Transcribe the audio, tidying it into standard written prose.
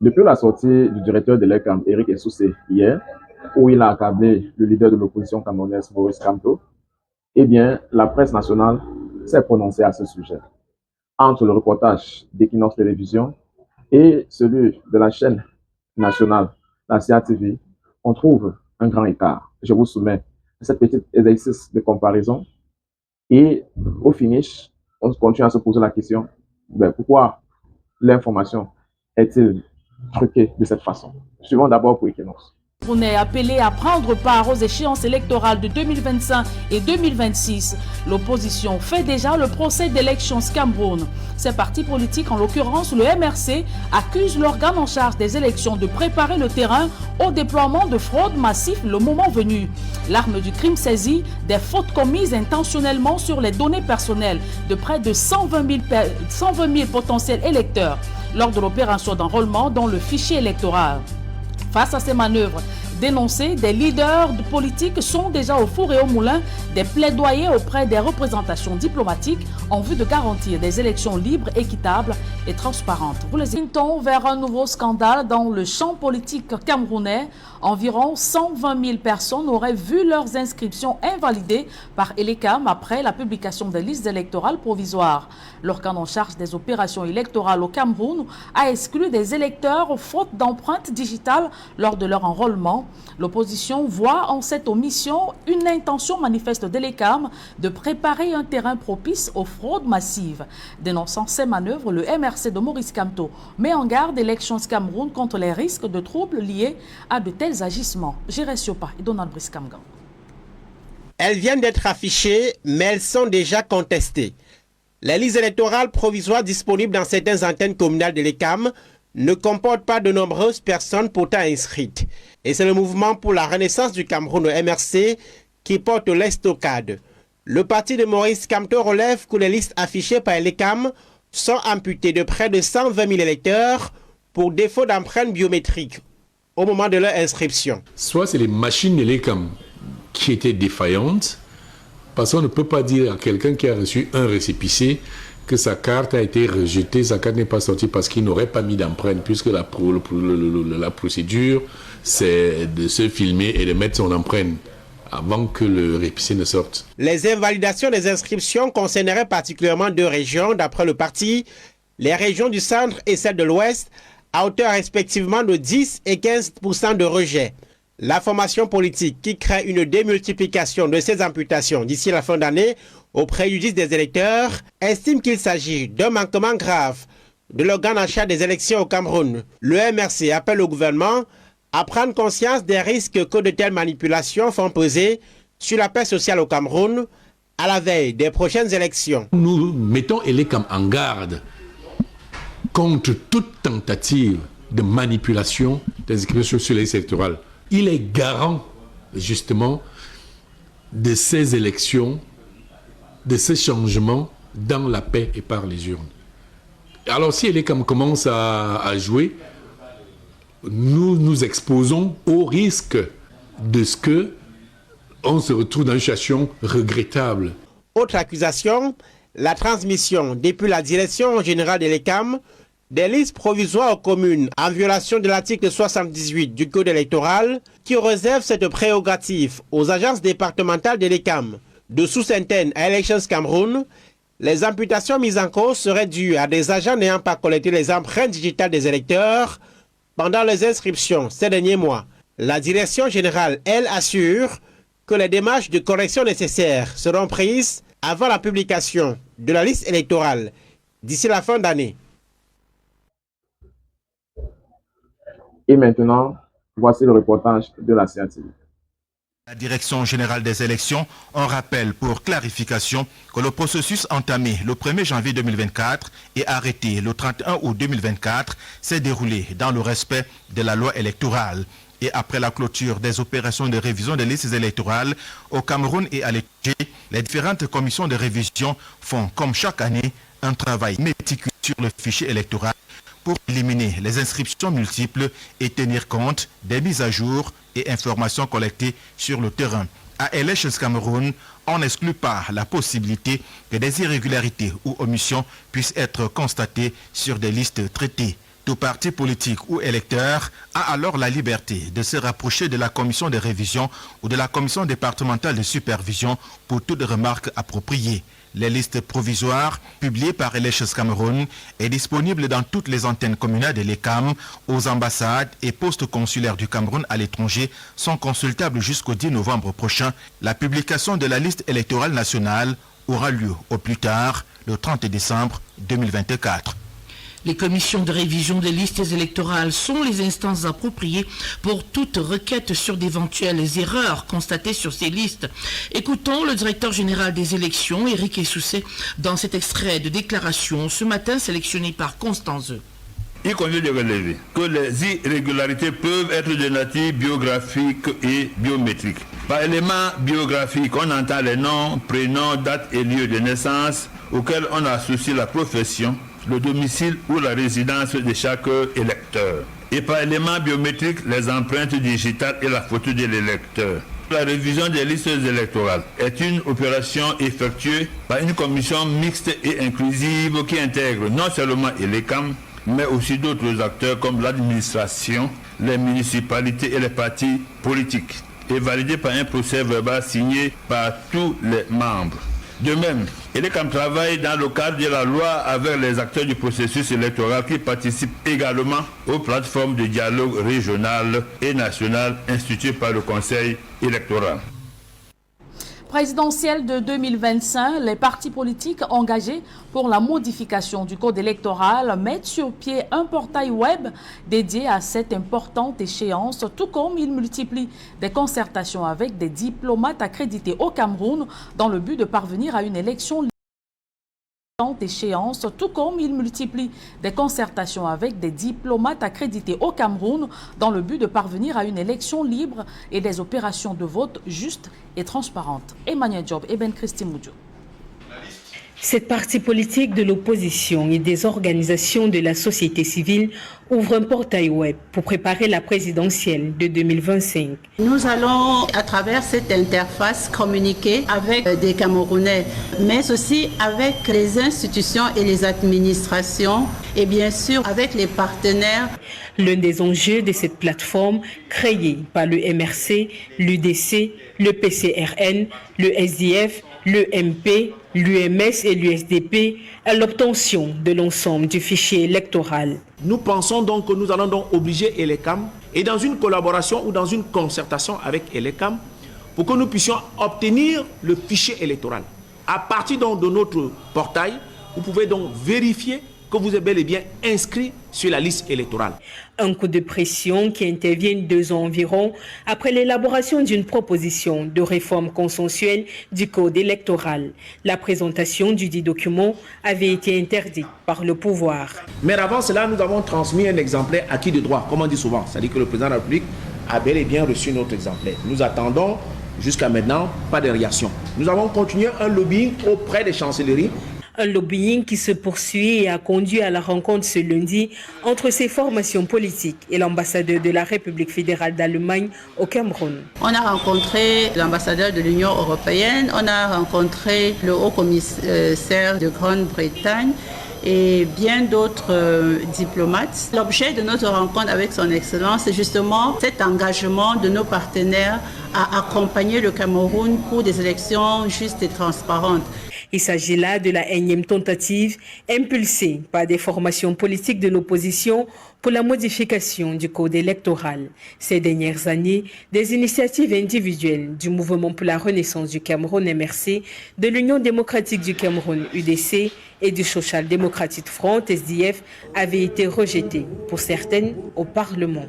Depuis la sortie du directeur de l'ECAM, Eric Essoussé, hier, où il a accablé le leader de l'opposition camerounaise, Maurice Kamto, eh bien, la presse nationale s'est prononcée à ce sujet. Entre le reportage d'Equinox Télévision et celui de la chaîne nationale, la CATV, on trouve un grand écart. Je vous soumets cette petite exercice de comparaison et au finish, on continue à se poser la question, pourquoi l'information est-il truquée de cette façon? Suivons d'abord pour Equinox. On est appelé à prendre part aux échéances électorales de 2025 et 2026. L'opposition fait déjà le procès d'élections Cameroun. Ces partis politiques, en l'occurrence le MRC, accusent l'organe en charge des élections de préparer le terrain au déploiement de fraudes massives le moment venu. L'arme du crime saisie, des fautes commises intentionnellement sur les données personnelles de près de 120 000 potentiels électeurs lors de l'opération d'enrôlement dans le fichier électoral. Face à ces manœuvres dénoncées, des leaders politiques sont déjà au four et au moulin des plaidoyers auprès des représentations diplomatiques en vue de garantir des élections libres, équitables et transparentes. Vous les invitons vers un nouveau scandale dans le champ politique camerounais. Environ 120 000 personnes auraient vu leurs inscriptions invalidées par Elecam après la publication des listes électorales provisoires. L'organe en charge des opérations électorales au Cameroun a exclu des électeurs faute d'empreintes digitales lors de leur enrôlement. L'opposition voit en cette omission une intention manifeste d'Elecam de préparer un terrain propice aux fraudes massives. Dénonçant ces manœuvres, le MRC de Maurice Kamto met en garde Elections Cameroun contre les risques de troubles liés à de tels agissements. Jéré Siopa et Donald Brice Kamgan. Elles viennent d'être affichées, mais elles sont déjà contestées. Les listes électorales provisoires disponibles dans certaines antennes communales de l'ECAM ne comportent pas de nombreuses personnes pourtant inscrites. Et c'est le mouvement pour la renaissance du Cameroun, le MRC, qui porte l'estocade. Le parti de Maurice Kamto relève que les listes affichées par l'ECAM sont amputées de près de 120 000 électeurs pour défaut d'empreintes biométriques au moment de leur inscription. Soit c'est les machines de l'ECAM qui étaient défaillantes, parce qu'on ne peut pas dire à quelqu'un qui a reçu un récépissé que sa carte a été rejetée, sa carte n'est pas sortie parce qu'il n'aurait pas mis d'empreinte, puisque la procédure, c'est de se filmer et de mettre son empreinte avant que le récépissé ne sorte. Les invalidations des inscriptions concerneraient particulièrement deux régions, d'après le parti, les régions du centre et celles de l'ouest, à hauteur respectivement de 10 et 15% de rejet. La formation politique qui crée une démultiplication de ces amputations d'ici la fin d'année au préjudice des électeurs estime qu'il s'agit d'un manquement grave de l'organe en charge des élections au Cameroun. Le MRC appelle au gouvernement à prendre conscience des risques que de telles manipulations font peser sur la paix sociale au Cameroun à la veille des prochaines élections. Nous mettons Elecam en garde contre toute tentative de manipulation des inscriptions sur les listes électorales. Il est garant, justement, de ces élections, de ces changements dans la paix et par les urnes. Alors, si Elecam commence à jouer, nous nous exposons au risque de ce qu'on se retrouve dans une situation regrettable. Autre accusation, la transmission depuis la direction générale de l'ECAM des listes provisoires aux communes en violation de l'article 78 du Code électoral qui réserve cette prérogative aux agences départementales de l'ECAM. De sous-Sainte-Anne à Elections Cameroun, les amputations mises en cause seraient dues à des agents n'ayant pas collecté les empreintes digitales des électeurs pendant les inscriptions ces derniers mois. La direction générale, elle, assure que les démarches de correction nécessaires seront prises avant la publication de la liste électorale d'ici la fin d'année. Et maintenant, voici le reportage de la CATV. La Direction générale des élections, on rappelle pour clarification que le processus entamé le 1er janvier 2024 et arrêté le 31 août 2024 s'est déroulé dans le respect de la loi électorale. Et après la clôture des opérations de révision des listes électorales au Cameroun et à l'étranger, les différentes commissions de révision font, comme chaque année, un travail méticuleux sur le fichier électoral pour éliminer les inscriptions multiples et tenir compte des mises à jour et informations collectées sur le terrain. À Elections Cameroun, on n'exclut pas la possibilité que des irrégularités ou omissions puissent être constatées sur des listes traitées. Tout parti politique ou électeur a alors la liberté de se rapprocher de la commission de révision ou de la commission départementale de supervision pour toute remarque appropriée. Les listes provisoires publiées par Elections Cameroun est disponible dans toutes les antennes communales de l'ECAM, aux ambassades et postes consulaires du Cameroun à l'étranger sont consultables jusqu'au 10 novembre prochain. La publication de la liste électorale nationale aura lieu au plus tard le 30 décembre 2024. Les commissions de révision des listes électorales sont les instances appropriées pour toute requête sur d'éventuelles erreurs constatées sur ces listes. Écoutons le directeur général des élections, Éric Essoussé, dans cet extrait de déclaration ce matin sélectionné par Constance. Il convient de relever que les irrégularités peuvent être de nature biographique et biométrique. Par éléments biographiques, on entend les noms, prénoms, dates et lieux de naissance auxquels on associe la profession, le domicile ou la résidence de chaque électeur. Et par éléments biométriques, les empreintes digitales et la photo de l'électeur. La révision des listes électorales est une opération effectuée par une commission mixte et inclusive qui intègre non seulement l'ECAM, mais aussi d'autres acteurs comme l'administration, les municipalités et les partis politiques, et validée par un procès verbal signé par tous les membres. De même, l'ECAM travaille dans le cadre de la loi avec les acteurs du processus électoral qui participent également aux plateformes de dialogue régional et national instituées par le Conseil électoral. Présidentielle de 2025, les partis politiques engagés pour la modification du code électoral mettent sur pied un portail web dédié à cette importante échéance, tout comme ils multiplient des concertations avec des diplomates accrédités au Cameroun dans le but de parvenir à une élection libre. Échéance, tout comme il multiplie des concertations avec des diplomates accrédités au Cameroun dans le but de parvenir à une élection libre et des opérations de vote justes et transparentes. Emmanuel Job et Ben Christy Moudio. Cette partie politique de l'opposition et des organisations de la société civile ouvre un portail web pour préparer la présidentielle de 2025. Nous allons, à travers cette interface, communiquer avec des Camerounais, mais aussi avec les institutions et les administrations, et bien sûr avec les partenaires. L'un des enjeux de cette plateforme, créée par le MRC, l'UDC, le PCRN, le SDF, le MP, l'UMS et l'USDP, est l'obtention de l'ensemble du fichier électoral. Nous pensons donc que nous allons donc obliger ELECAM, et dans une collaboration ou dans une concertation avec ELECAM, pour que nous puissions obtenir le fichier électoral. À partir donc de notre portail, vous pouvez donc vérifier que vous êtes bel et bien inscrit sur la liste électorale. Un coup de pression qui intervient 2 ans environ après l'élaboration d'une proposition de réforme consensuelle du code électoral. La présentation du dit document avait été interdite par le pouvoir. Mais avant cela, nous avons transmis un exemplaire acquis de droit, comme on dit souvent. C'est-à-dire que le président de la République a bel et bien reçu notre exemplaire. Nous attendons jusqu'à maintenant pas de réaction. Nous avons continué un lobbying auprès des chancelleries. Un lobbying qui se poursuit et a conduit à la rencontre ce lundi entre ces formations politiques et l'ambassadeur de la République fédérale d'Allemagne au Cameroun. On a rencontré l'ambassadeur de l'Union européenne, on a rencontré le haut-commissaire de Grande-Bretagne et bien d'autres diplomates. L'objet de notre rencontre avec son Excellence, c'est justement cet engagement de nos partenaires à accompagner le Cameroun pour des élections justes et transparentes. Il s'agit là de la énième tentative impulsée par des formations politiques de l'opposition pour la modification du code électoral. Ces dernières années, des initiatives individuelles du Mouvement pour la Renaissance du Cameroun MRC, de l'Union démocratique du Cameroun UDC et du Social Democratic Front SDF avaient été rejetées, pour certaines au Parlement.